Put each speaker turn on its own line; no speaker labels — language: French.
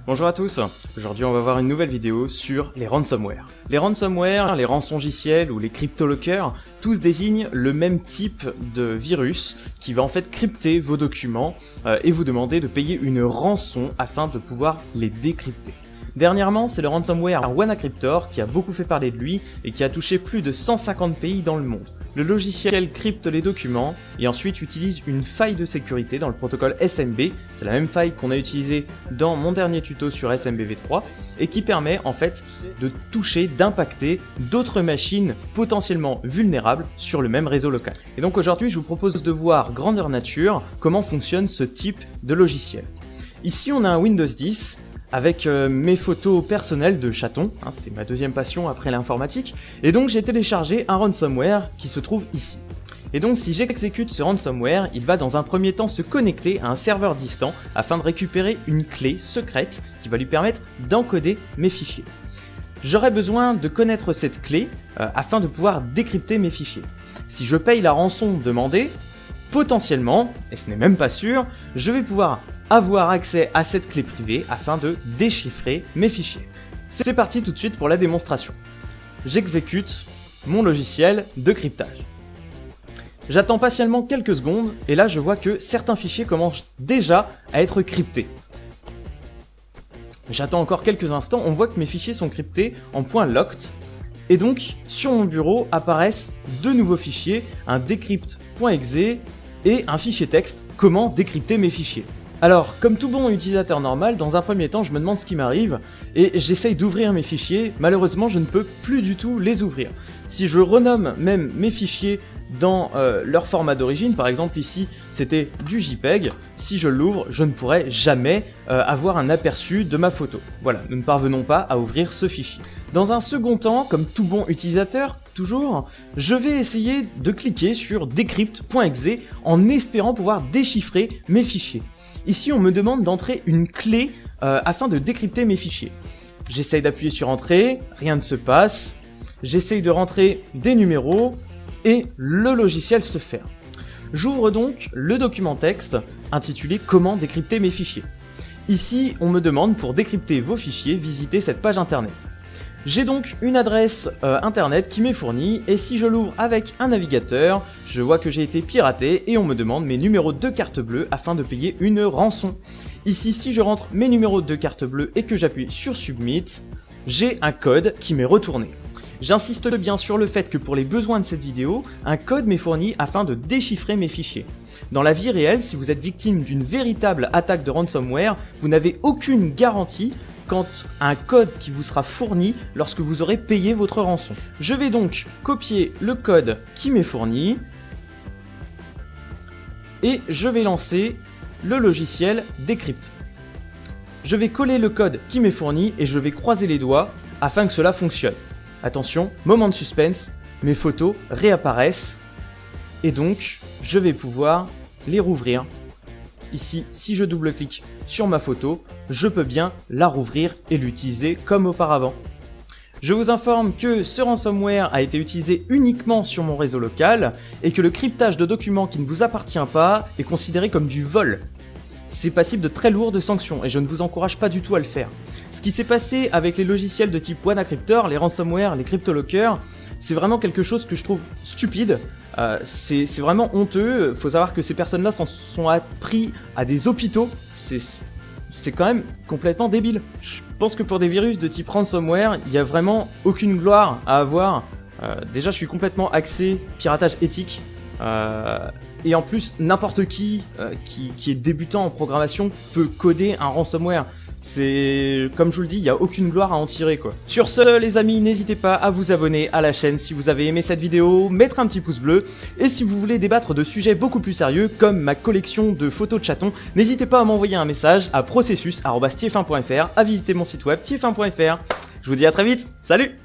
Bonjour à tous, aujourd'hui on va voir une nouvelle vidéo sur les ransomware. Les ransomware, les rançongiciels ou les cryptolockers, tous désignent le même type de virus qui va en fait crypter vos documents et vous demander de payer une rançon afin de pouvoir les décrypter. Dernièrement, c'est le ransomware WannaCryptor qui a beaucoup fait parler de lui et qui a touché plus de 150 pays dans le monde. Le logiciel crypte les documents et ensuite utilise une faille de sécurité dans le protocole SMB, c'est la même faille qu'on a utilisée dans mon dernier tuto sur SMBv3 et qui permet en fait de toucher, d'impacter d'autres machines potentiellement vulnérables sur le même réseau local. Et donc aujourd'hui, je vous propose de voir grandeur nature comment fonctionne ce type de logiciel. Ici, on a un Windows 10 avec mes photos personnelles de chatons, c'est ma deuxième passion après l'informatique, et donc j'ai téléchargé un ransomware qui se trouve ici. Et donc si j'exécute ce ransomware, il va dans un premier temps se connecter à un serveur distant afin de récupérer une clé secrète qui va lui permettre d'encoder mes fichiers. J'aurai besoin de connaître cette clé afin de pouvoir décrypter mes fichiers. Si je paye la rançon demandée, potentiellement, et ce n'est même pas sûr, je vais pouvoir avoir accès à cette clé privée afin de déchiffrer mes fichiers. C'est parti tout de suite pour la démonstration. J'exécute mon logiciel de cryptage. J'attends patiemment quelques secondes et là je vois que certains fichiers commencent déjà à être cryptés. J'attends encore quelques instants, on voit que mes fichiers sont cryptés en .locked et donc sur mon bureau apparaissent deux nouveaux fichiers, un decrypt.exe et un fichier texte comment décrypter mes fichiers. Alors, comme tout bon utilisateur normal, dans un premier temps, je me demande ce qui m'arrive et j'essaye d'ouvrir mes fichiers. Malheureusement, je ne peux plus du tout les ouvrir. Si je renomme même mes fichiers dans leur format d'origine, par exemple ici, c'était du JPEG, si je l'ouvre, je ne pourrai jamais avoir un aperçu de ma photo. Voilà, nous ne parvenons pas à ouvrir ce fichier. Dans un second temps, comme tout bon utilisateur, toujours, je vais essayer de cliquer sur decrypt.exe en espérant pouvoir déchiffrer mes fichiers. Ici, on me demande d'entrer une clé afin de décrypter mes fichiers. J'essaye d'appuyer sur Entrée, rien ne se passe. J'essaye de rentrer des numéros et le logiciel se ferme. J'ouvre donc le document texte intitulé « Comment décrypter mes fichiers ». Ici, on me demande pour décrypter vos fichiers, visiter cette page internet. J'ai donc une adresse internet qui m'est fournie et si je l'ouvre avec un navigateur, je vois que j'ai été piraté et on me demande mes numéros de carte bleue afin de payer une rançon. Ici, si je rentre mes numéros de carte bleue et que j'appuie sur Submit, j'ai un code qui m'est retourné. J'insiste bien sur le fait que pour les besoins de cette vidéo, un code m'est fourni afin de déchiffrer mes fichiers. Dans la vie réelle, si vous êtes victime d'une véritable attaque de ransomware, vous n'avez aucune garantie quant à un code qui vous sera fourni lorsque vous aurez payé votre rançon. Je vais donc copier le code qui m'est fourni et je vais lancer le logiciel Decrypt. Je vais coller le code qui m'est fourni et je vais croiser les doigts afin que cela fonctionne. Attention, moment de suspense, mes photos réapparaissent et donc je vais pouvoir les rouvrir. Ici, si je double-clique sur ma photo, je peux bien la rouvrir et l'utiliser comme auparavant. Je vous informe que ce ransomware a été utilisé uniquement sur mon réseau local et que le cryptage de documents qui ne vous appartient pas est considéré comme du vol. C'est passible de très lourdes sanctions et je ne vous encourage pas du tout à le faire. Ce qui s'est passé avec les logiciels de type WannaCryptor, les ransomware, les cryptolockers, c'est vraiment quelque chose que je trouve stupide. C'est vraiment honteux. Faut savoir que ces personnes-là s'en sont appris à des hôpitaux. C'est quand même complètement débile. Je pense que pour des virus de type ransomware, il n'y a vraiment aucune gloire à avoir. Déjà, je suis complètement axé piratage éthique. Et en plus, n'importe qui est débutant en programmation peut coder un ransomware. C'est, comme je vous le dis, il n'y a aucune gloire à en tirer quoi. Sur ce les amis, n'hésitez pas à vous abonner à la chaîne si vous avez aimé cette vidéo, mettre un petit pouce bleu, et si vous voulez débattre de sujets beaucoup plus sérieux comme ma collection de photos de chatons, n'hésitez pas à m'envoyer un message à processus@tf1.fr, à visiter mon site web tf1.fr. Je vous dis à très vite, salut!